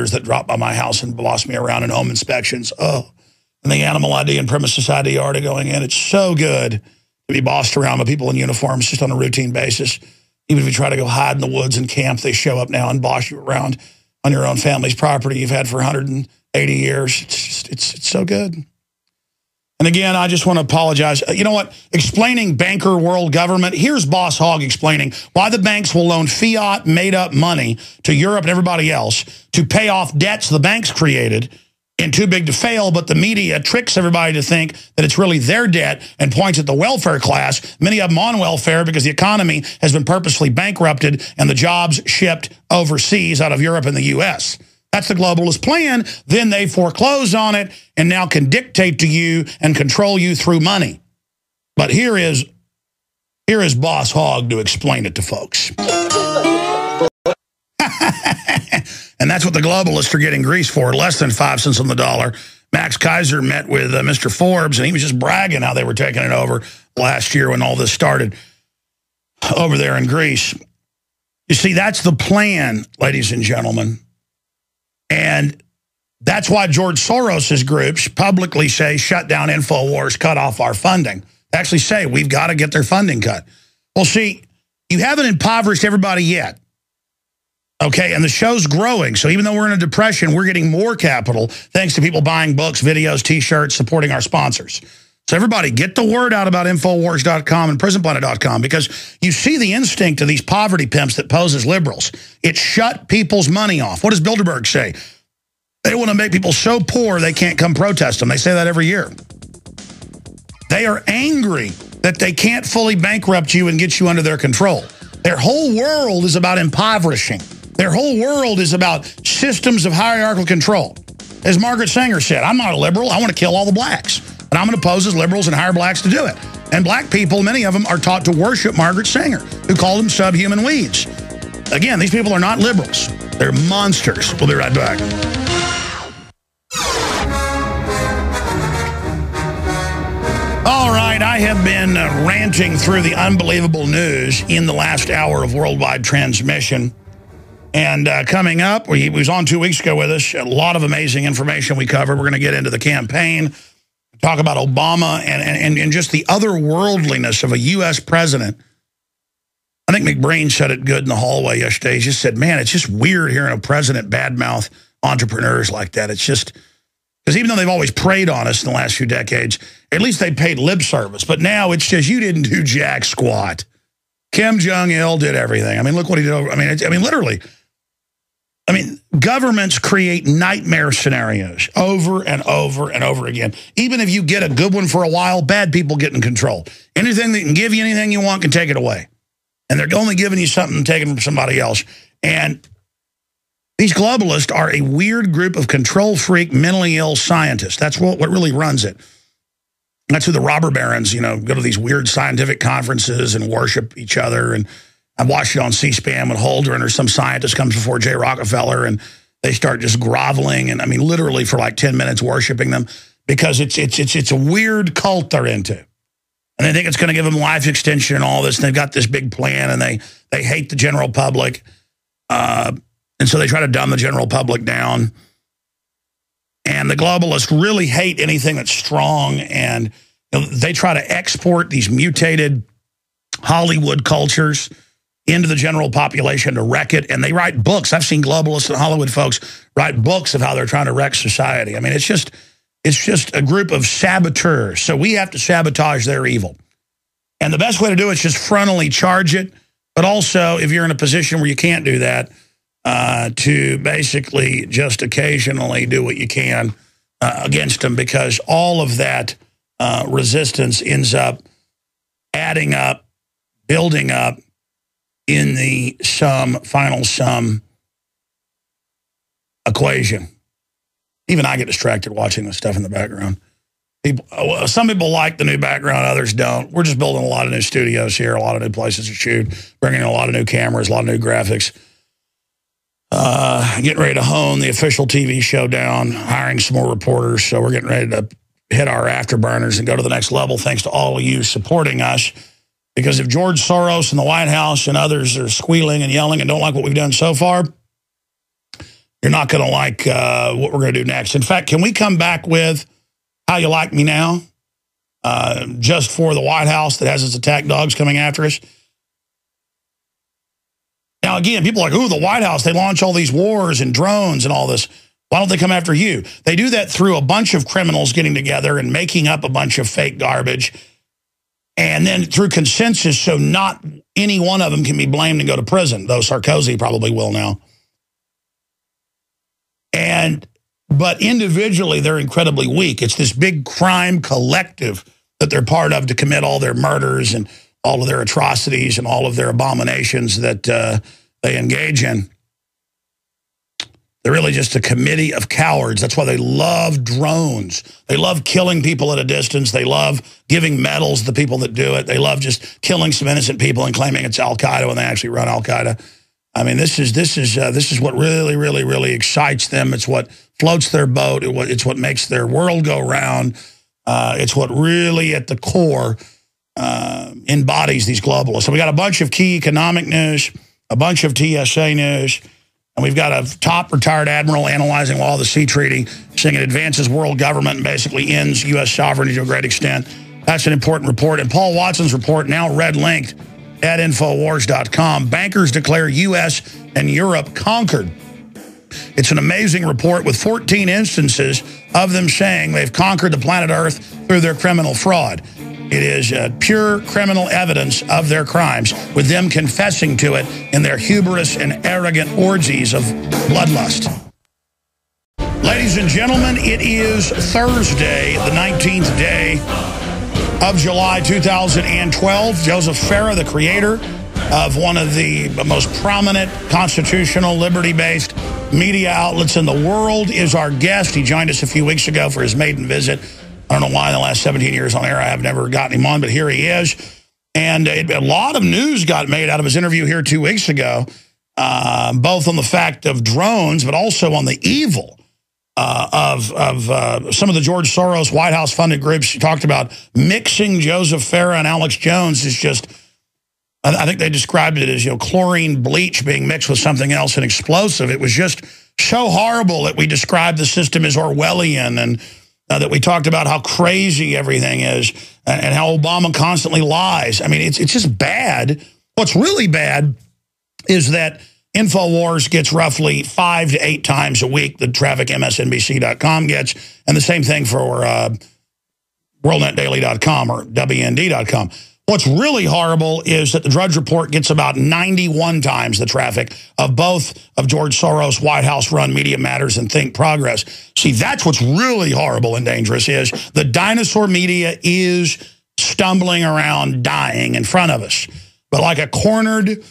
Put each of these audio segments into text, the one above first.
that drop by my house and boss me around in home inspections. Oh, and the animal ID and premises ID already going in. It's so good to be bossed around by people in uniforms just on a routine basis. Even if you try to go hide in the woods and camp, they show up now and boss you around on your own family's property you've had for 180 years. It's so good. And again, I just want to apologize. You know what? Explaining banker world government, here's Boss Hogg explaining why the banks will loan fiat made-up money to Europe and everybody else to pay off debts the banks created and too big to fail, but the media tricks everybody to think that it's really their debt and points at the welfare class, many of them on welfare because the economy has been purposely bankrupted and the jobs shipped overseas out of Europe and the U.S., That's the globalist plan. Then they foreclose on it and now can dictate to you and control you through money. But here is Boss Hogg to explain it to folks. And that's what the globalists are getting grease for, less than 5 cents on the dollar. Max Kaiser met with Mr. Forbes, and he was just bragging how they were taking it over last year when all this started over there in Greece. You see, that's the plan, ladies and gentlemen. And that's why George Soros's groups publicly say, shut down InfoWars, cut off our funding. They actually say, we've got to get their funding cut. Well, see, you haven't impoverished everybody yet. Okay, and the show's growing. So even though we're in a depression, we're getting more capital thanks to people buying books, videos, T-shirts, supporting our sponsors. So everybody, get the word out about Infowars.com and Prisonplanet.com, because you see the instinct of these poverty pimps that pose as liberals. It shut people's money off. What does Bilderberg say? They want to make people so poor they can't come protest them. They say that every year. They are angry that they can't fully bankrupt you and get you under their control. Their whole world is about impoverishing. Their whole world is about systems of hierarchical control. As Margaret Sanger said, I'm not a liberal. I want to kill all the blacks. And I'm going to pose as liberals and hire blacks to do it. And black people, many of them, are taught to worship Margaret Sanger, who called them subhuman weeds. Again, these people are not liberals. They're monsters. We'll be right back. All right, I have been ranting through the unbelievable news in the last hour of worldwide transmission. And coming up, he was on 2 weeks ago with us. A lot of amazing information we covered. We're going to get into the campaign, talk about Obama and just the otherworldliness of a U.S. president. I think McBrain said it good in the hallway yesterday. He just said, man, it's just weird hearing a president badmouth entrepreneurs like that. It's just, because even though they've always preyed on us in the last few decades, at least they paid lip service. But now it's just, you didn't do jack squat. Kim Jong-il did everything. I mean, look what he did over. I mean, literally. I mean, governments create nightmare scenarios over and over and over again. Even if you get a good one for a while, bad people get in control. Anything that can give you anything you want can take it away. And they're only giving you something taken from somebody else. And these globalists are a weird group of control freak, mentally ill scientists. That's what really runs it. That's who the robber barons, you know, go to these weird scientific conferences and worship each other. And I watched it on C-SPAN when Holdren or some scientist comes before Jay Rockefeller and they start just groveling and, I mean, literally for like 10 minutes worshiping them, because it's a weird cult they're into. And they think it's going to give them life extension and all this. And they've got this big plan and they hate the general public. And so they try to dumb the general public down. And the globalists really hate anything that's strong. And you know, they try to export these mutated Hollywood cultures into the general population to wreck it. And they write books. I've seen globalists and Hollywood folks write books of how they're trying to wreck society. I mean, it's just a group of saboteurs. So we have to sabotage their evil. And the best way to do it is just frontally charge it. But also, if you're in a position where you can't do that, to basically just occasionally do what you can against them, because all of that resistance ends up adding up, building up in the final sum equation. Even I get distracted watching this stuff in the background. Some people like the new background, others don't. We're just building a lot of new studios here, a lot of new places to shoot, bringing in a lot of new cameras, a lot of new graphics. Getting ready to hone the official TV show down, hiring some more reporters. So we're getting ready to hit our afterburners and go to the next level, thanks to all of you supporting us. Because if George Soros and the White House and others are squealing and yelling and don't like what we've done so far, You're not going to like what we're going to do next. In fact, can we come back with How You Like Me Now? Just for the White House that has its attack dogs coming after us. Now, again, people are like, ooh, the White House, they launch all these wars and drones and all this. Why don't they come after you? They do that through a bunch of criminals getting together and making up a bunch of fake garbage. And then through consensus, so not any one of them can be blamed and go to prison, though Sarkozy probably will now. But individually, they're incredibly weak. It's this big crime collective that they're part of to commit all their murders and all of their atrocities and all of their abominations that they engage in. They're really just a committee of cowards. That's why they love drones. They love killing people at a distance. They love giving medals to the people that do it. They love just killing some innocent people and claiming it's Al-Qaeda when they actually run Al-Qaeda. I mean, this is what really, really, really excites them. It's what floats their boat. It's what makes their world go round. It's what really, at the core, embodies these globalists. So we got a bunch of key economic news, a bunch of TSA news, and we've got a top retired admiral analyzing all the sea treaty, saying it advances world government and basically ends U.S. sovereignty to a great extent. That's an important report. And Paul Watson's report, now red-linked at Infowars.com. Bankers declare U.S. and Europe conquered. It's an amazing report with 14 instances of them saying they've conquered the planet Earth through their criminal fraud. It is pure criminal evidence of their crimes, with them confessing to it in their hubris and arrogant orgies of bloodlust. Ladies and gentlemen, it is Thursday, the 19th day of July 2012. Joseph Farah, the creator of one of the most prominent constitutional liberty-based media outlets in the world, is our guest. He joined us a few weeks ago for his maiden visit. I don't know why in the last 17 years on air I have never gotten him on, but here he is. And a lot of news got made out of his interview here 2 weeks ago, both on the fact of drones, but also on the evil of some of the George Soros White House funded groups. She talked about mixing Joseph Farah and Alex Jones is just, I think they described it as, chlorine bleach being mixed with something else, an explosive. It was just so horrible that we described the system as Orwellian, and that we talked about how crazy everything is and how Obama constantly lies. I mean, it's just bad. What's really bad is that InfoWars gets roughly 5 to 8 times a week the traffic MSNBC.com gets, and the same thing for WorldNetDaily.com or WND.com. What's really horrible is that the Drudge Report gets about 91 times the traffic of both of George Soros' White House-run Media Matters and Think Progress. See, that's what's really horrible and dangerous, is the dinosaur media is stumbling around, dying in front of us. But like a cornered,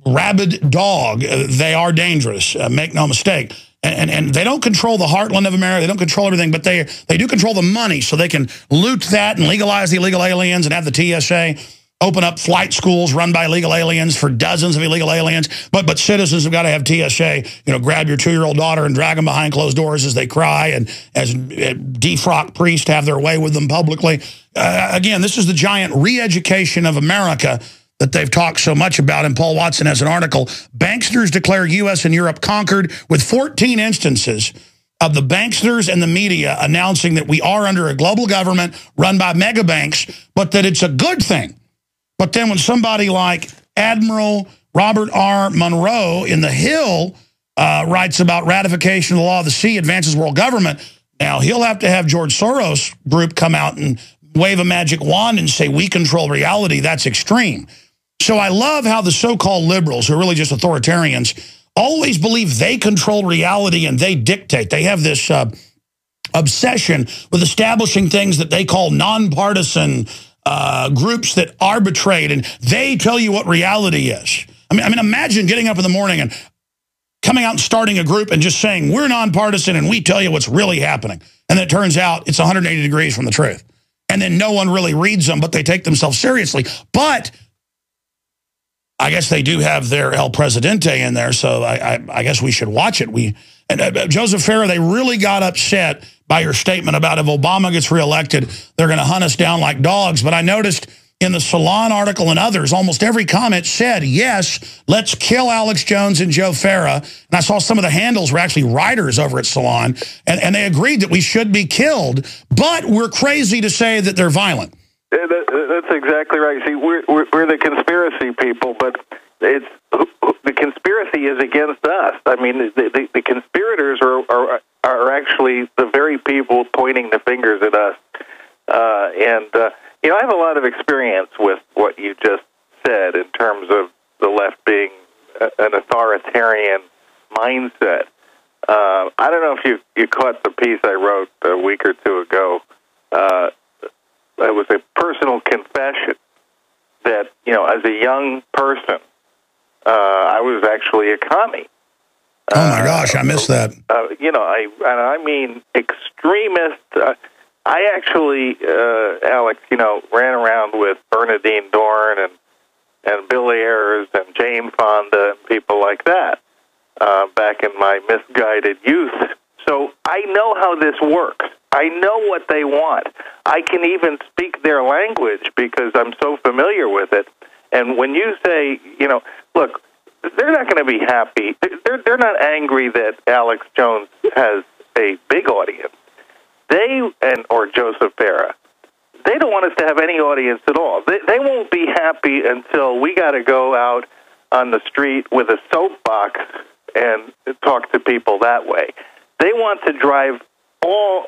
rabid dog, they are dangerous. Make no mistake. And they don't control the heartland of America. They don't control everything, but they do control the money, so they can loot that and legalize the illegal aliens and have the TSA open up flight schools run by illegal aliens for dozens of illegal aliens. But citizens have got to have TSA, grab your 2-year-old daughter and drag them behind closed doors as they cry, and as defrocked priests have their way with them publicly. Again, this is the giant re-education of America that they've talked so much about, and Paul Watson has an article. Banksters declare U.S. and Europe conquered, with 14 instances of the banksters and the media announcing that we are under a global government run by mega banks, but that it's a good thing. But then when somebody like Admiral Robert R. Monroe in The Hill writes about ratification of the law of the sea advances world government, now he'll have to have George Soros group come out and wave a magic wand and say, we control reality. That's extreme. So I love how the so-called liberals, who are really just authoritarians, always believe they control reality and they dictate. They have this obsession with establishing things that they call nonpartisan groups that arbitrate, and they tell you what reality is. I mean, imagine getting up in the morning and coming out and starting a group and just saying, we're nonpartisan and we tell you what's really happening. And then it turns out it's 180 degrees from the truth. And then no one really reads them, but they take themselves seriously. But I guess they do have their El Presidente in there, so I guess we should watch it. Joseph Farah, they really got upset by your statement about if Obama gets reelected, they're going to hunt us down like dogs. But I noticed in the Salon article and others, almost every comment said, yes, let's kill Alex Jones and Joe Farah. And I saw some of the handles were actually writers over at Salon, and they agreed that we should be killed, but we're crazy to say that they're violent. That's exactly right. See, we're the conspiracy people, but the conspiracy is against us. I mean, the conspirators are actually the very people pointing the fingers at us. I have a lot of experience with what you just said in terms of the left being an authoritarian mindset. I don't know if you caught the piece I wrote a week or two ago. It was a personal confession that, as a young person, I was actually a commie. Oh, my gosh, I missed that. I mean extremist. I actually, Alex, ran around with Bernadine Dorn and Bill Ayers and Jane Fonda and people like that back in my misguided youth. So I know how this works. I know what they want. I can even speak their language because I'm so familiar with it. And when you say, look, they're not going to be happy. They're not angry that Alex Jones has a big audience. Or Joseph Farah, they don't want us to have any audience at all. They won't be happy until we got to go out on the street with a soapbox and talk to people that way. They want to drive all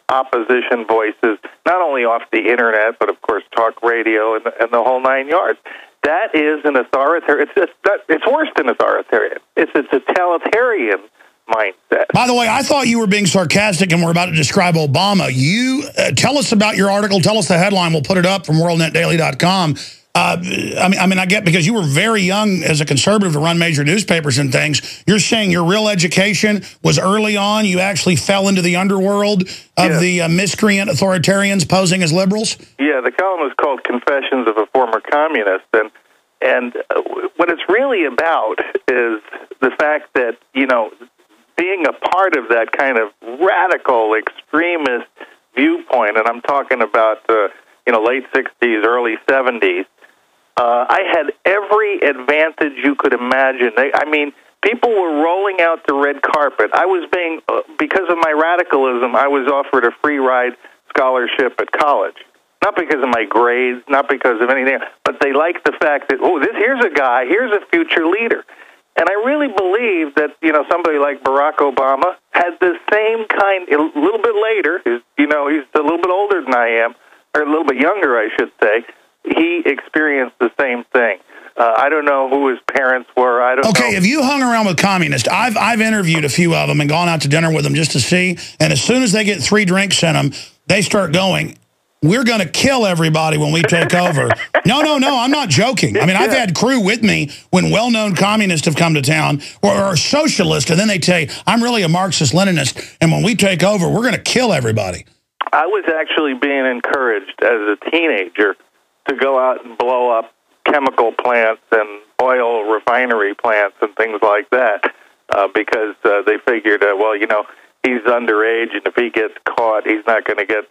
opposition voices, not only off the internet, but of course talk radio and the whole nine yards. That is an authoritarian. It's worse than authoritarian. It's a totalitarian mindset. By the way, I thought you were being sarcastic and we're about to describe Obama. You tell us about your article. Tell us the headline. We'll put it up from WorldNetDaily.com. I get, because you were very young as a conservative to run major newspapers and things. You're saying your real education was early on. You actually fell into the underworld of the miscreant authoritarians posing as liberals? Yeah, the column was called Confessions of a Former Communist. And what it's really about is the fact that, being a part of that kind of radical extremist viewpoint, and I'm talking about, late 60s, early 70s, I had every advantage you could imagine. People were rolling out the red carpet. I was because of my radicalism, I was offered a free ride scholarship at college. Not because of my grades, not because of anything, but they liked the fact that, here's a guy, here's a future leader. And I really believe that, somebody like Barack Obama had the same kind, a little bit later, he's a little bit older than I am, or a little bit younger, I should say. He experienced the same thing. I don't know who his parents were. I don't know. Okay, if you hung around with communists, I've interviewed a few of them and gone out to dinner with them just to see, and as soon as they get 3 drinks in them, they start going, we're going to kill everybody when we take over. No, I'm not joking. I've had crew with me when well-known communists have come to town, or socialists, and then they say, I'm really a Marxist-Leninist, and when we take over, we're going to kill everybody. I was actually being encouraged as a teenager to go out and blow up chemical plants and oil refinery plants and things like that because they figured, he's underage, and if he gets caught, he's not going to get